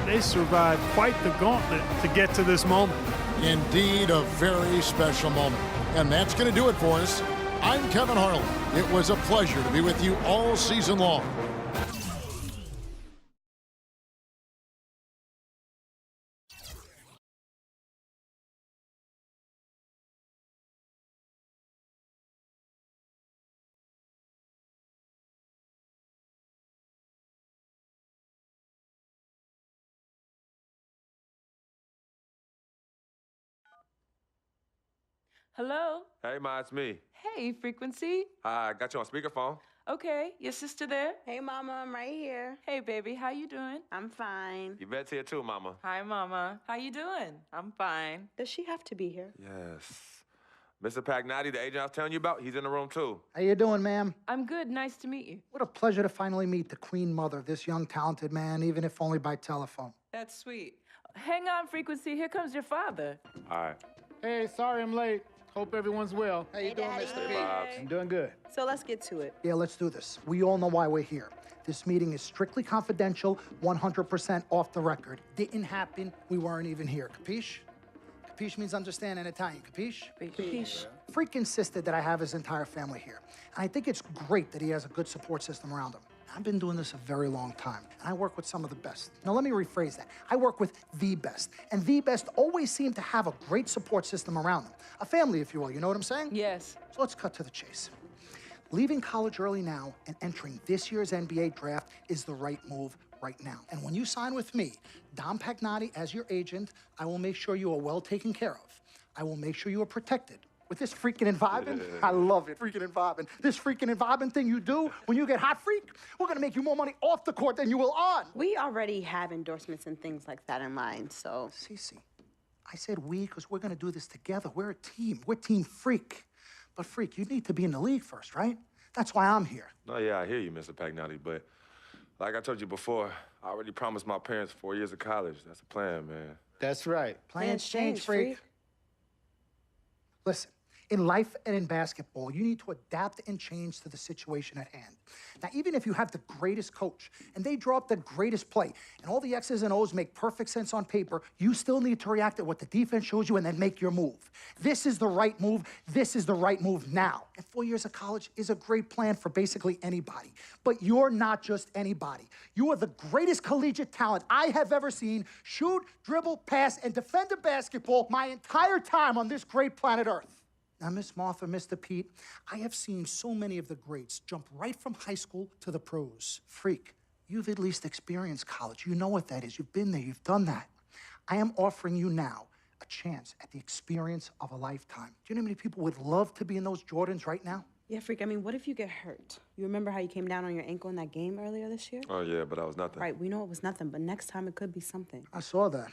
They survived quite the gauntlet to get to this moment. Indeed, a very special moment. And that's going to do it for us. I'm Kevin Harlan. It was a pleasure to be with you all season long. Hello? Hey, Ma, it's me. Hey, Frequency. Hi, I got you on speakerphone. Okay, your sister there? Hey, Mama, I'm right here. Hey, baby, how you doing? I'm fine. Yvette's here too, Mama. Hi, Mama. How you doing? I'm fine. Does she have to be here? Yes. Mr. Pagnotti, the agent I was telling you about, he's in the room too. How you doing, ma'am? I'm good. Nice to meet you. What a pleasure to finally meet the queen mother of this young, talented man, even if only by telephone. That's sweet. Hang on, Frequency. Here comes your father. All right. Hey, sorry I'm late. Hope everyone's well. How you doing, Mr. P? I'm doing good. So let's get to it. Yeah, let's do this. We all know why we're here. This meeting is strictly confidential, 100% off the record. Didn't happen. We weren't even here. Capiche? Capiche means understand in Italian. Capiche? Capiche. Freak insisted that I have his entire family here. And I think it's great that he has a good support system around him. I've been doing this a very long time, and I work with some of the best. Now, let me rephrase that. I work with the best, and the best always seem to have a great support system around them. A family, if you will, you know what I'm saying? Yes. So let's cut to the chase. Leaving college early now and entering this year's NBA draft is the right move right now. And when you sign with me, Dom Pagnotti, as your agent, I will make sure you are well taken care of. I will make sure you are protected. With this freaking and vibing, I love it, freaking and vibing. This freaking and vibing thing you do when you get hot freak, we're gonna make you more money off the court than you will on. We already have endorsements and things like that in mind, so. Cece, I said we because we're gonna do this together. We're a team. We're Team Freak. But Freak, you need to be in the league first, right? That's why I'm here. No, yeah, I hear you, Mr. Pagnotti, but like I told you before, I already promised my parents 4 years of college. That's the plan, man. That's right. Plans change, Freak. Listen. In life and in basketball, you need to adapt and change to the situation at hand. Now, even if you have the greatest coach and they draw up the greatest play and all the X's and O's make perfect sense on paper, you still need to react to what the defense shows you and then make your move. This is the right move. This is the right move now. And 4 years of college is a great plan for basically anybody. But you're not just anybody. You are the greatest collegiate talent I have ever seen shoot, dribble, pass, and defend a basketball my entire time on this great planet Earth. Now, Miss Martha, Mr. Pete, I have seen so many of the greats jump right from high school to the pros. Freak, you've at least experienced college. You know what that is. You've been there. You've done that. I am offering you now a chance at the experience of a lifetime. Do you know how many people would love to be in those Jordans right now? Yeah, Freak, I mean, what if you get hurt? You remember how you came down on your ankle in that game earlier this year? Oh, yeah, but that was nothing. Right, we know it was nothing, but next time it could be something. I saw that.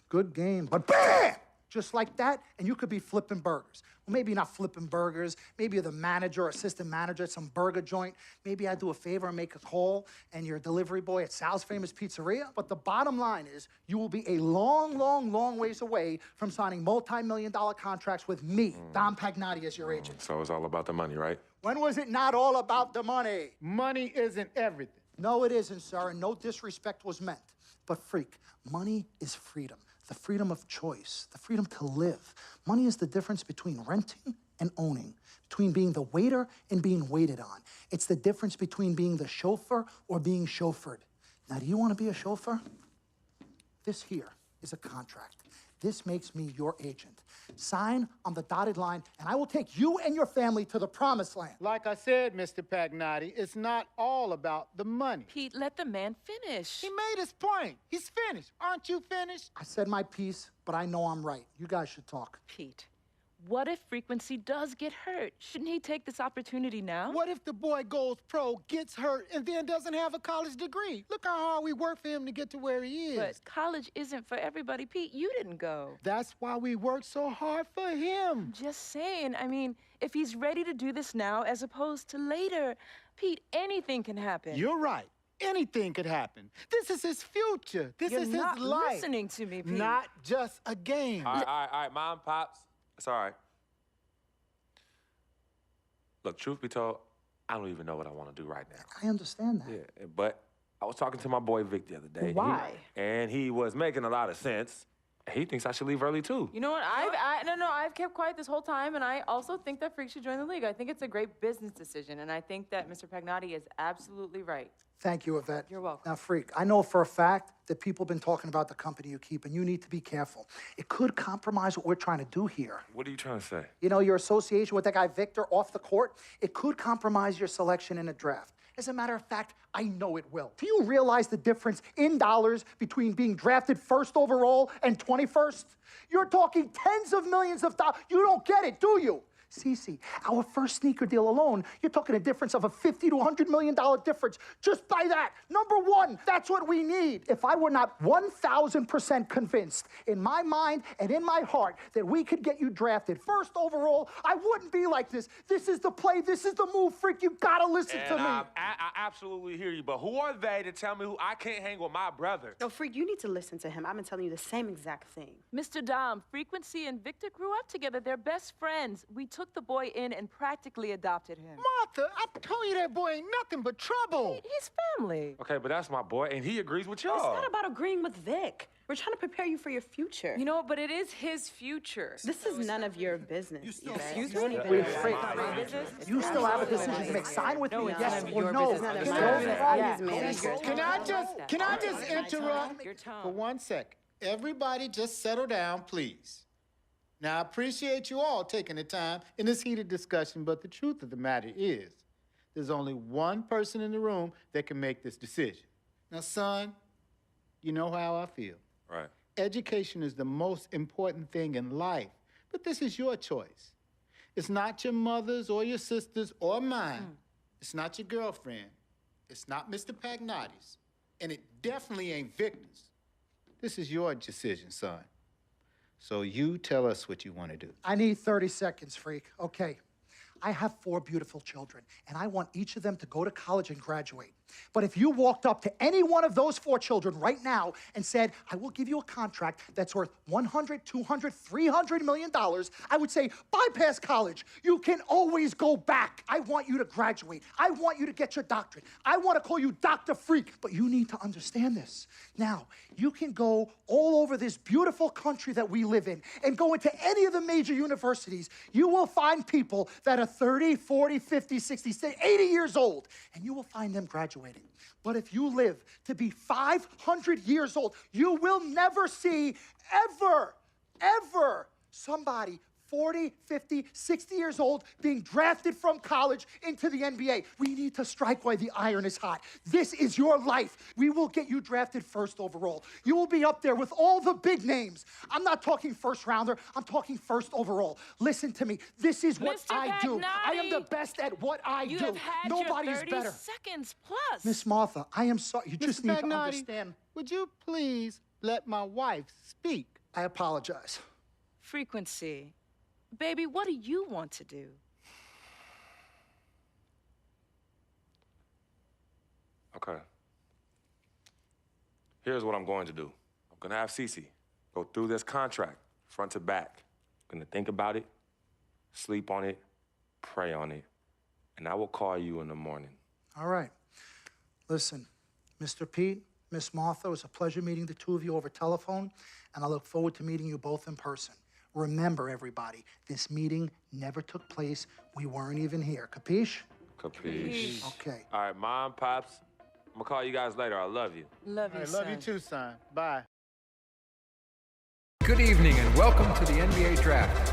Good game, but BAM! Just like that, and you could be flipping burgers. Well, maybe not flipping burgers. Maybe you're the manager or assistant manager at some burger joint. Maybe I do a favor and make a call, and you're a delivery boy at Sal's Famous Pizzeria. But the bottom line is, you will be a long, long, long ways away from signing multi-million-dollar contracts with me, Dom Pagnotti, as your agent. So it's all about the money, right? When was it not all about the money? Money isn't everything. No, it isn't, sir, and no disrespect was meant. But Freak, money is freedom. The freedom of choice, the freedom to live. Money is the difference between renting and owning, between being the waiter and being waited on. It's the difference between being the chauffeur or being chauffeured. Now, do you want to be a chauffeur? This here is a contract. This makes me your agent. Sign on the dotted line, and I will take you and your family to the promised land. Like I said, Mr. Pagnotti, it's not all about the money. Pete, let the man finish. He made his point. He's finished. Aren't you finished? I said my piece, but I know I'm right. You guys should talk. Pete, what if Frequency does get hurt? Shouldn't he take this opportunity now? What if the boy goes pro, gets hurt, and then doesn't have a college degree? Look how hard we work for him to get to where he is. But college isn't for everybody. Pete, you didn't go. That's why we work so hard for him. Just saying. I mean, if he's ready to do this now as opposed to later, Pete, anything can happen. You're right. Anything could happen. This is his future. This You're is not his life. listening to me, Pete. Not just a game. All right, Mom, Pops. It's all right. Look, truth be told, I don't even know what I want to do right now. I understand that. Yeah, but I was talking to my boy Vic the other day. Why? And he was making a lot of sense. He thinks I should leave early, too. You know what? I've kept quiet this whole time, and I also think that Freak should join the league. I think it's a great business decision, and I think that Mr. Pagnotti is absolutely right. Thank you, Yvette. You're welcome. Now, Freak, I know for a fact that people have been talking about the company you keep, and you need to be careful. It could compromise what we're trying to do here. What are you trying to say? You know, your association with that guy Victor off the court, it could compromise your selection in a draft. As a matter of fact, I know it will. Do you realize the difference in dollars between being drafted first overall and 21st? You're talking tens of millions of dollars. You don't get it, do you? Cece, our first sneaker deal alone, you're talking a difference of a $50 to $100 million difference just by that. Number one, that's what we need. If I were not 1,000% convinced in my mind and in my heart that we could get you drafted first overall, I wouldn't be like this. This is the play. This is the move, Freak. You gotta listen to me. I absolutely hear you, but who are they to tell me who I can't hang with my brother? No, Freak, you need to listen to him. I've been telling you the same exact thing. Mr. Dom, Frequency and Victor grew up together. They're best friends. We took the boy in and practically adopted him. Martha, I told you that boy ain't nothing but trouble. He's family. Okay, but that's my boy, and he agrees with It's y'all. not about agreeing with Vic. We're trying to prepare you for your future. You know, but it is his future. This is none of your business. Excuse Don't me? even Wait, know Freak, why. you still have a decision to make. Sign with me, yes none of or your no. business. None of Get my over business. it. Yeah, manager. Can I just interrupt Your tone. for 1 second? Everybody just settle down, please. Now, I appreciate you all taking the time in this heated discussion, but the truth of the matter is, there's only one person in the room that can make this decision. Now, son, you know how I feel. Right. Education is the most important thing in life, but this is your choice. It's not your mother's or your sister's or mine. It's not your girlfriend. It's not Mr. Pagnotti's. And it definitely ain't Victor's. This is your decision, son. So you tell us what you want to do. I need 30 seconds, Freak. Okay. I have 4 beautiful children, and I want each of them to go to college and graduate. But if you walked up to any one of those 4 children right now and said, I will give you a contract that's worth $100, $200, $300 million, I would say, bypass college. You can always go back. I want you to graduate. I want you to get your doctorate. I want to call you Dr. Freak, but you need to understand this. Now, you can go all over this beautiful country that we live in and go into any of the major universities. You will find people that are 30, 40, 50, 60, 80 years old, and you will find them graduating. But if you live to be 500 years old, you will never see ever somebody 40, 50, 60 years old being drafted from college into the NBA. We need to strike while the iron is hot. This is your life. We will get you drafted first overall. You will be up there with all the big names. I'm not talking first rounder. I'm talking first overall. Listen to me. This is what Mr. I do. I am the Pagnotti, best at what I You do. have had Nobody your is 30 better. seconds plus. Miss Martha, I am sorry. You just Mr. need to Pagnotti, understand. would you please let my wife speak? I apologize. Frequency. Baby, what do you want to do? Okay. Here's what I'm going to do. I'm gonna have Cece go through this contract, front to back. I'm gonna think about it, sleep on it, pray on it, and I will call you in the morning. All right. Listen, Mr. Pete, Miss Martha, it was a pleasure meeting the two of you over telephone, and I look forward to meeting you both in person. Remember, everybody, this meeting never took place. We weren't even here. Capiche? Capiche. Okay. All right, Mom, Pops, I'm gonna call you guys later. I love you. Love you, I love you too, son. Bye. Good evening and welcome to the NBA Draft.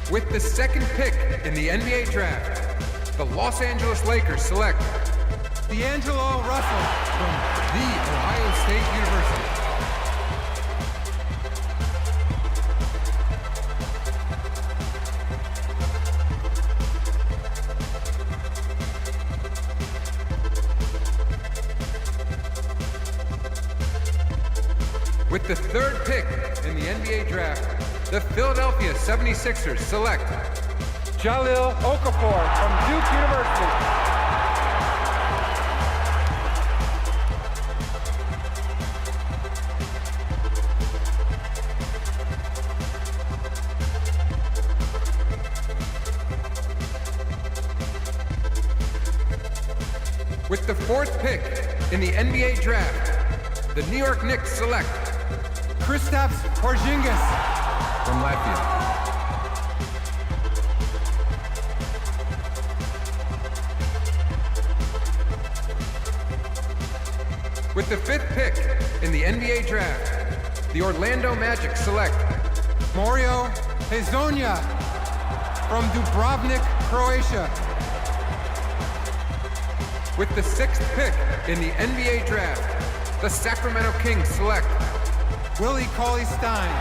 With the second pick in the NBA Draft, the Los Angeles Lakers select D'Angelo Russell from The Ohio State University. With the third pick in the NBA Draft, the Philadelphia 76ers select Jahlil Okafor from Duke University. the 4th pick in the NBA draft, the New York Knicks select Kristaps Porzingis from Latvia. With the 5th pick in the NBA draft, the Orlando Magic select Mario Hezonja from Dubrovnik, Croatia. With the 6th pick in the NBA draft, the Sacramento Kings select Willie Cauley-Stein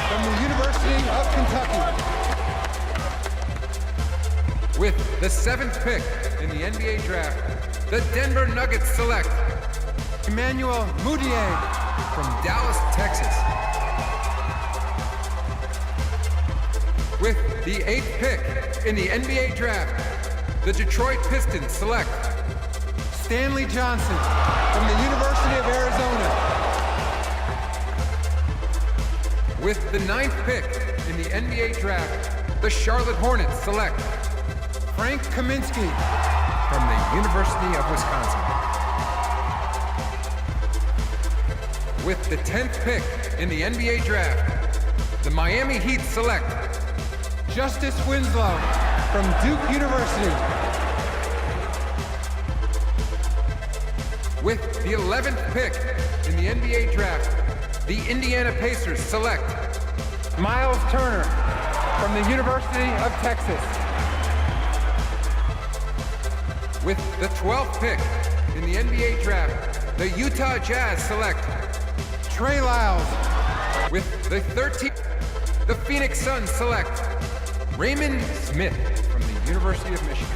from the University of Kentucky. With the 7th pick in the NBA draft, the Denver Nuggets select Emmanuel Mudiay from Dallas, Texas. With the 8th pick in the NBA draft, the Detroit Pistons select Stanley Johnson from the University of Arizona. With the 9th pick in the NBA draft, the Charlotte Hornets select Frank Kaminsky from the University of Wisconsin. With the 10th pick in the NBA draft, the Miami Heat select Justice Winslow from Duke University. With the 11th pick in the NBA draft, the Indiana Pacers select Miles Turner from the University of Texas. With the 12th pick in the NBA draft, the Utah Jazz select Trey Lyles. With the 13th, the Phoenix Suns select Raymond Smith from the University of Michigan.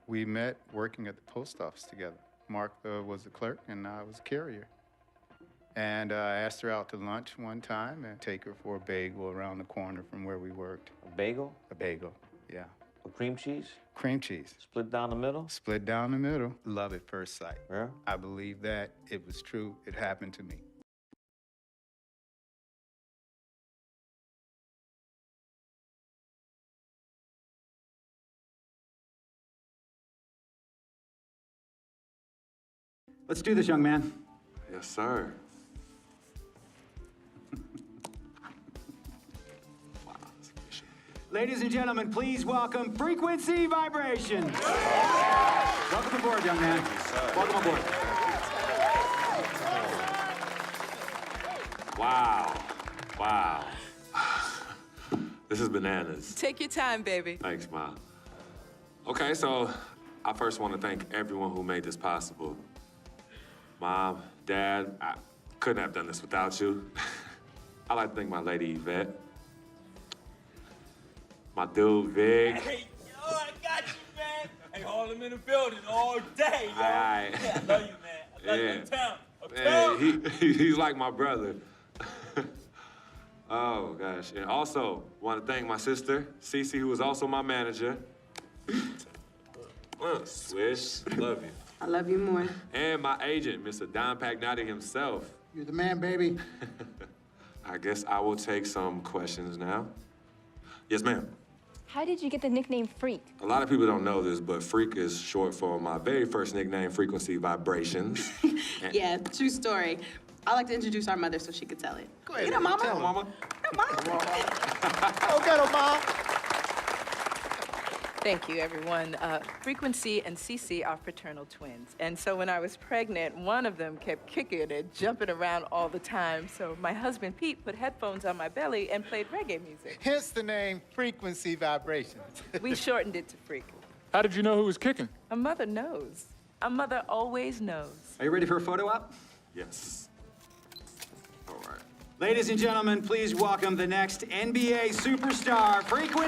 We met working at the post office together. Mark was the clerk and I was a carrier. And I asked her out to lunch one time and take her for a bagel around the corner from where we worked. A bagel? A bagel, yeah. With cream cheese? Cream cheese. Split down the middle? Split down the middle. Love at first sight. Yeah? I believe that it was true. It happened to me. Let's do this, young man. Yes, sir. Ladies and gentlemen, please welcome Frequency Vibrations. Welcome aboard, young man. Welcome aboard. Wow. Wow. This is bananas. Take your time, baby. Thanks, Ma. Okay, so I first want to thank everyone who made this possible. Mom, Dad, I couldn't have done this without you. I'd like to thank my lady, Yvette. My dude, Vic. Hey, yo, I got you, man. Hey, Harlem in the building all day, yo. Aye. Yeah, I love you, man. I love you uptown. Man, he's like my brother. Oh, gosh. And also, want to thank my sister, Cece, who was also my manager. Swish, love you. I love you more. And my agent, Mr. Don Pagnotti himself. You're the man, baby. I guess I will take some questions now. Yes, ma'am. How did you get the nickname Freak? A lot of people don't know this, but Freak is short for my very first nickname, Frequency Vibrations. Yeah, true story. I like to introduce our mother so she could tell it. Go ahead. Get her, Mama. Tell her, Mama. Come on. Go get her, Mom. Thank you, everyone. Frequency and Cece are fraternal twins. And so when I was pregnant, one of them kept kicking and jumping around all the time. So my husband, Pete, put headphones on my belly and played reggae music. Hence the name Frequency Vibrations. We shortened it to Freak. How did you know who was kicking? A mother knows. A mother always knows. Are you ready for a photo op? Yes. All right. Ladies and gentlemen, please welcome the next NBA superstar, Frequency.